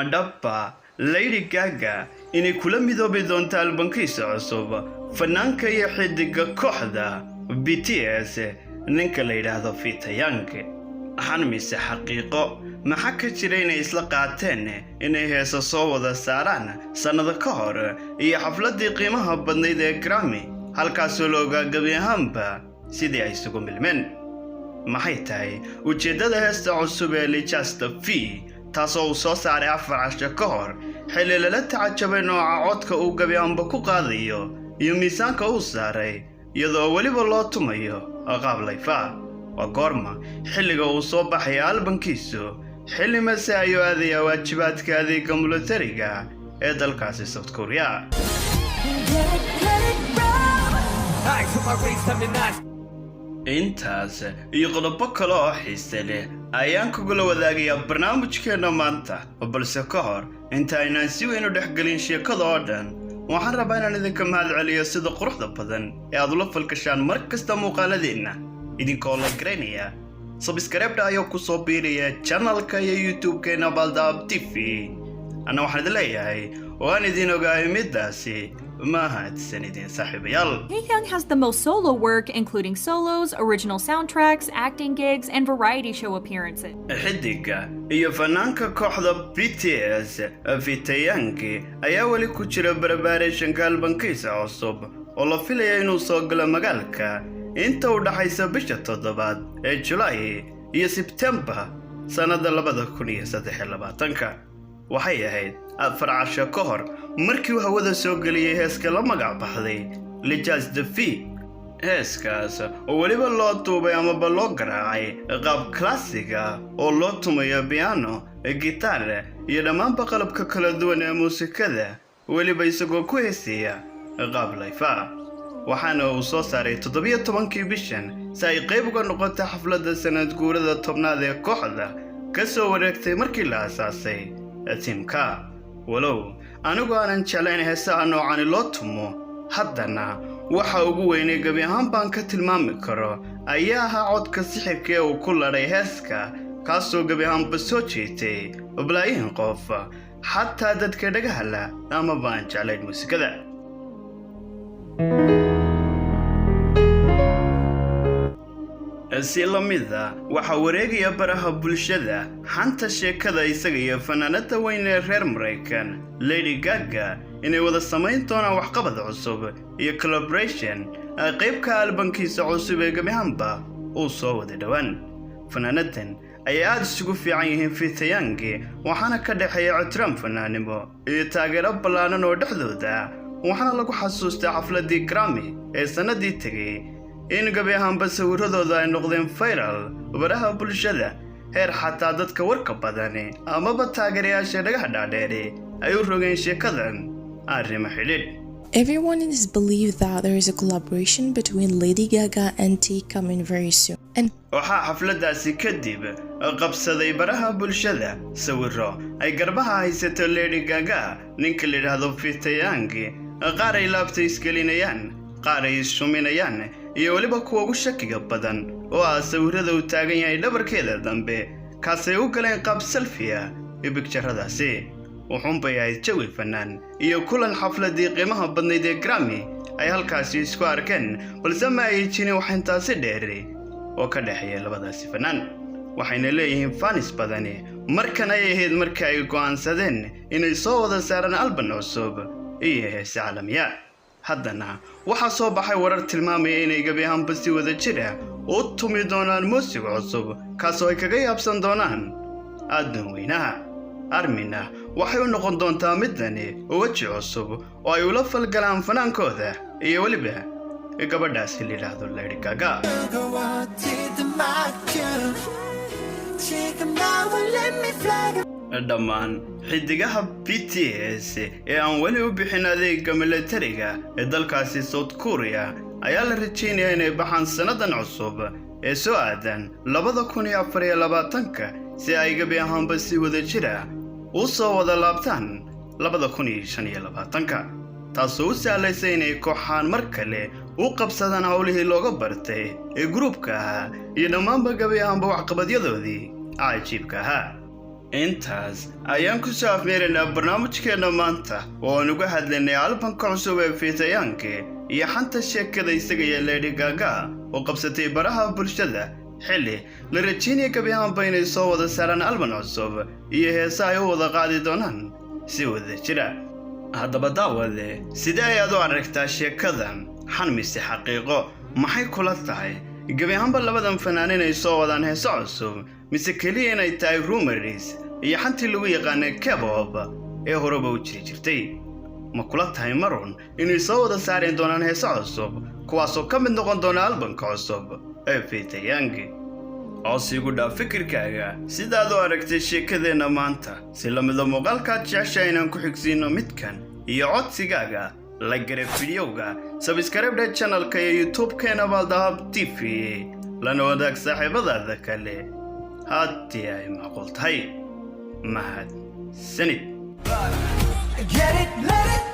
madhaba Lady Gaga inay kula midoobi doonto albankiisa cusub fanaanka iyo xidiga kooxda BTS ninka la yiraahdo Fita Yang waxaan mise xaqiiqo maxaa ka jira inay isla qaateen inay heeso soo wada saaraan sanado ka hor iyo xafladii qiimaha badnayd ee Grammy halkaas oo looga gabiyahanba sidii ay isugu milmeen maxay tahay ujeedada heesta cusub ee Just V taasoo soo saaray 4 casho ka hor xilli la tacajabay nooca codka uu gabiyahanba ku qaadayo iyo miisaanka uu saaray iyadoo waliba loo tumayo qaab layfa waa goorma xilliga uu soo baxay albankiisu xilli mase ayuu aadaya waajibaadka adeega militariga ee dalkaasi South Korea intaas iyo qodobo kale oo xiiso leh ayaan kugula wadaagayaa barnaamijkeena maanta balse ka hor inta aynaan si weyn u dhexgelin sheekada oo dhan waxaan rabaa inaan idinka mahadceliyo sida quruxda badan ee aad ula falgashaan mar kasta muuqaaladeena idinkoo la garanaya subscribe ayuu ku soo biiraya channelka iyo YouTube-keena Baldab TV ana waxaan idin leeyahay waan idin ogahay midaasi Taehyung has the most solo work, including solos, original soundtracks, acting gigs, and variety show appearances. xidiga iyo fanaanka kooxda BTS Fita Yang ayaa wali ku jira barbaaraysanka albankiisa cusub oo la filayo inuu soo galo magaalka inta u dhaxaysa bisha 7 ee July iyo September sanada 2023 waxay ahayd 4 casho ka hor markii uu hawada soo galiyay heeska la magac baxday Just V heeskaas oo waliba loo duubay ama loo garaacay qaab klaasiga oo loo tumayo piano gitaar iyo dhammaan qalabka kala duwan ee muusikada waliba isagoo ku heesaya qaab layfa waxaana uu soo saaray 17 bishan si ay qayb uga noqoto xafladda sanad guurada 10aad ee kooxda ka soo wareegtay markii la aasaasay tiimka walow anigu aanan jeclayn heesaha noocan loo tumo haddana waxa ugu weyn ee gabiyahan baan ka tilmaami karo ayaa ahaa codka sixirka ee uu ku laray heeska kaasoo gabiyahanba soo jeetay balaayin qof xataa dadka dhagahala ama baan jeclayn muusikada si lamida waxa wareegaya baraha bulshada xanta sheekada isaga iyo fanaanada weyn ee reer Mareykan Lady Gaga inay wada sameyn doonaan waxqabad cusub iyo collaboration qaybka albankiisa cusub ee gabiyahanba uu soo wada dhawaan fanaanadan ay aad isugu fiican yihiin Fita Yang waxaana ka dhaxeeya ictiraam fanaanimo iyo taageero ballaaran oo dhexdooda waxaana lagu xasuustaa xafladii Grammy ee sanadii tagay in gabiyahanba sawiradooda ay noqdeen viral baraha bulshada heer xataa dadka warka badan amaba taageerayaasha dhagaha dhaadheer ay u rogeen sheekadan arrimo xidhiidh. Everyone is believed that there is a collaboration between Lady Gaga and T coming very soon. And waxaa xafladaasi kadib qabsaday baraha bulshada sawiro ay garbaha haysato Lady Gaga ninka la yiraahdo Fita Yang qaar ay laabtay isgelinayaan qaar ay shuminayaan iyo waliba kuwa ugu shakiga badan oo sawirada uu taagan yahay dhabarkeeda dambe kaasay u galeen qaab selfie iyo picture-daasi wuxuun bay ahayd jawi fanaan iyo kulan xafladii qiimaha badnayd ee Grammy ay halkaasi isku arkeen balse ma ay jirin wax intaasi dheer oo ka dhaxeeya labadaasi fanaan waxayna leeyihiin fans badan markan ay ahayd markii ay go'aansadeen inay soo wada saaraan album cusub iyo hees caalamiya haddana waxa soo baxay warar tilmaamaya inay gabiyahanba si wada jira u tumi doonaan muusig cusub kaasoo ay kaga yaabsan doonaan aadan weynaha armina waxay u noqon doontaa midani waji cusub oo ay ula falgalaan fanaankooda iyo waliba gabadhaasi la yiraahdo Lady Gaga dhammaan xidigaha BTS ee aan wali u bixin adeega militariga ee dalkaasi South Korea ayaa la rajeynayaa inay baxaan sanadan cusub ee soo aadan 2024 si ay gabiyahanba si wada jira u soo wada laabtaan 2025 taasoo u sahlaysa inay kooxaan mar kale u qabsadaan hawlihii looga bartay ee gruubka iyo dhammaanba gabiyahanba waxqabadyadoodii cajiibka ahaa intaas ayaan ku soo afmeeraynaa barnaamijkeena maanta oo aan uga hadlaynay albanka cusub ee Fitayanki iyo xanta sheekada isaga iyo Lady Gaga oo qabsatay baraha bulshada xilli la rajaynaya gabi ahaanba inay soo wada saaraan alban cusub iyo heesaha ay u wada qaadi doonaan si wada jira. haddaba daawade sidee ayaad u aragtaa sheekadan xan mise xaqiiqo maxay kula tahay gabi ahaanba labadan fanaanin ay soo wadaan heeso cusub mise keliya inay tahay rumors iyo xantii lagu yaqaanay K-pop ee horeba u jirtay ma kula tahay marun inay soo wada saareen doonaan heeso cusub kuwaasoo ka mid noqon doona albanka cusub ee Fitayanki oo sigu dhaa fikirkaaga sidaad u aragtay sheekadeena maanta si la mid ah muuqaalkaad jeceshahay inaan ku xigsiino midkan iyo codsigaaga la garab fiidiyowga subscribe channelka iyo YouTube-keena Baldahab TV lana wadaag saaxiibadaada kale haddii ay macquul tahay mahad sanid. Get it, let it